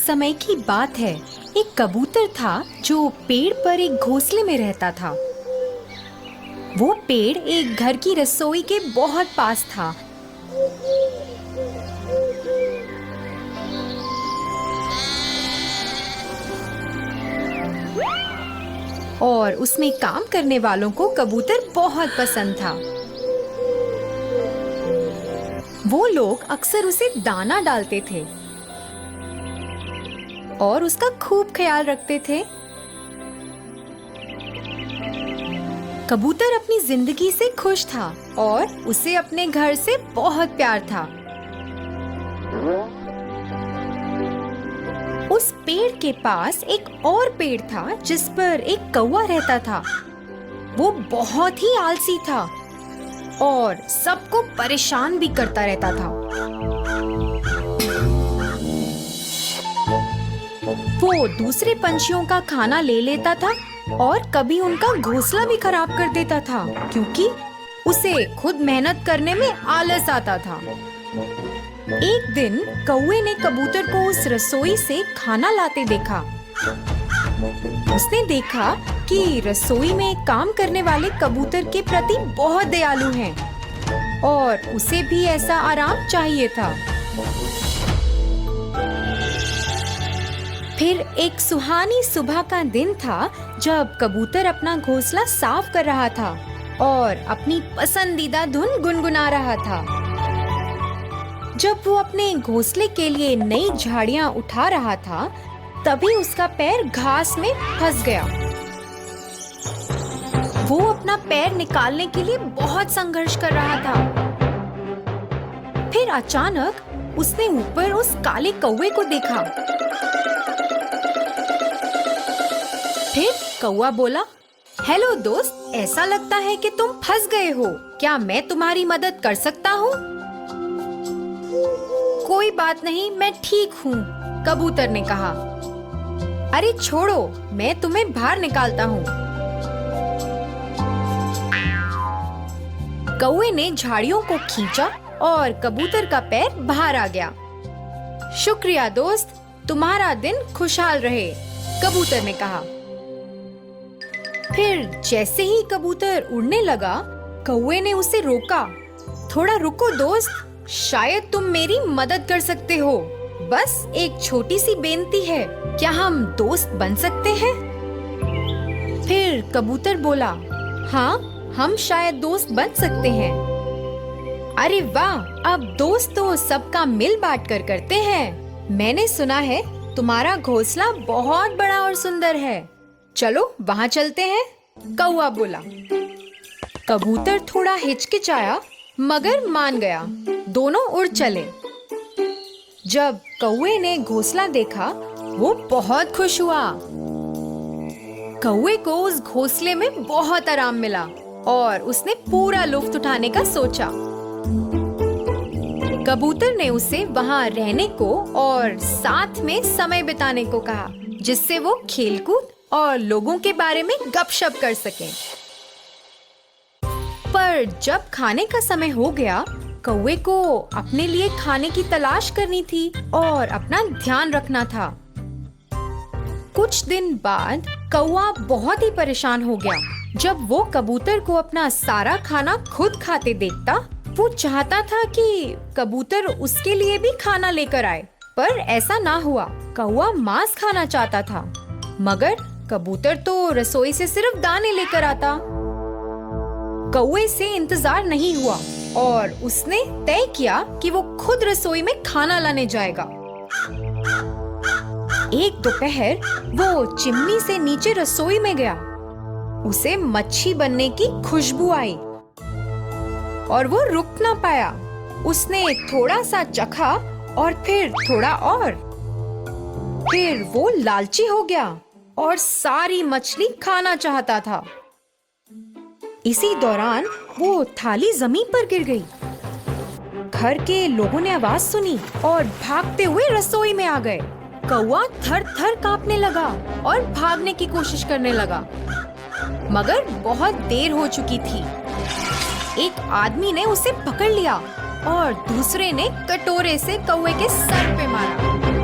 समय की बात है। एक कबूतर था जो पेड़ पर एक घोंसले में रहता था। वो पेड़ एक घर की रसोई के बहुत पास था। और उसमें काम करने वालों को कबूतर बहुत पसंद था। वो लोग अक्सर उसे दाना डालते थे और उसका खूब ख्याल रखते थे। कबूतर अपनी जिंदगी से खुश था और उसे अपने घर से बहुत प्यार था। उस पेड़ के पास एक और पेड़ था जिस पर एक कौवा रहता था। वो बहुत ही आलसी था और सबको परेशान भी करता रहता था। वो दूसरे पंछियों का खाना ले लेता था और कभी उनका घोंसला भी खराब कर देता था क्योंकि उसे खुद मेहनत करने में आलस आता था। एक दिन कौवे ने कबूतर को उस रसोई से खाना लाते देखा। उसने देखा कि रसोई में काम करने वाले कबूतर के प्रति बहुत दयालु हैं और उसे भी ऐसा आराम चाहिए था। फिर एक सुहानी सुबह का दिन था जब कबूतर अपना घोंसला साफ कर रहा था और अपनी पसंदीदा धुन गुनगुना रहा था। जब वो अपने घोंसले के लिए नई झाड़ियां उठा रहा था, तभी उसका पैर घास में फंस गया। वो अपना पैर निकालने के लिए बहुत संघर्ष कर रहा था। फिर अचानक उसने ऊपर उस काले कौवे को देखा। फिर कौवा बोला, हेलो दोस्त, ऐसा लगता है कि तुम फंस गए हो। क्या मैं तुम्हारी मदद कर सकता हूँ? कोई बात नहीं, मैं ठीक हूँ, कबूतर ने कहा। अरे छोड़ो, मैं तुम्हें बाहर निकालता हूँ। कौवे ने झाड़ियों को खींचा और कबूतर का पैर बाहर आ गया। शुक्रिया दोस्त, तुम्हारा दिन खुशहाल रहे, कबूतर ने कहा। फिर जैसे ही कबूतर उड़ने लगा, कौवे ने उसे रोका। थोड़ा रुको दोस्त, शायद तुम मेरी मदद कर सकते हो। बस एक छोटी सी बेनती है, क्या हम दोस्त बन सकते हैं? फिर कबूतर बोला, हाँ, हम शायद दोस्त बन सकते हैं। अरे वाह, अब दोस्त तो सबका मिल बांट कर करते हैं। मैंने सुना है तुम्हारा घोंसला बहुत बड़ा और सुंदर है। चलो वहाँ चलते हैं, कौवा बोला। कबूतर थोड़ा हिचकिचाया मगर मान गया। दोनों उड़ चले। जब कौवे ने घोंसला देखा, वो बहुत खुश हुआ। कौवे को उस घोंसले में बहुत आराम मिला और उसने पूरा लुत्फ उठाने का सोचा। कबूतर ने उसे वहाँ रहने को और साथ में समय बिताने को कहा, जिससे वो खेलकूद और लोगों के बारे में गपशप कर सकें। पर जब खाने का समय हो गया, कौवे को अपने लिए खाने की तलाश करनी थी और अपना ध्यान रखना था। कुछ दिन बाद कौवा बहुत ही परेशान हो गया। जब वो कबूतर को अपना सारा खाना खुद खाते देखता, वो चाहता था कि कबूतर उसके लिए भी खाना लेकर आए, पर ऐसा ना हुआ। कौवा मांस खाना चाहता था, मगर कबूतर तो रसोई से सिर्फ दाने लेकर आता। कौवे से इंतजार नहीं हुआ और उसने तय किया कि वो खुद रसोई में खाना लाने जाएगा। एक दोपहर वो चिमनी से नीचे रसोई में गया। उसे मच्छी बनने की खुशबू आई और वो रुक ना पाया। उसने थोड़ा सा चखा और फिर थोड़ा और। फिर वो लालची हो गया और सारी मछली खाना चाहता था। इसी दौरान वो थाली जमीन पर गिर गई। घर के लोगों ने आवाज सुनी और भागते हुए रसोई में आ गए। कौवा थर-थर कांपने लगा और भागने की कोशिश करने लगा, मगर बहुत देर हो चुकी थी। एक आदमी ने उसे पकड़ लिया और दूसरे ने कटोरे से कौवे के सर पे मारा।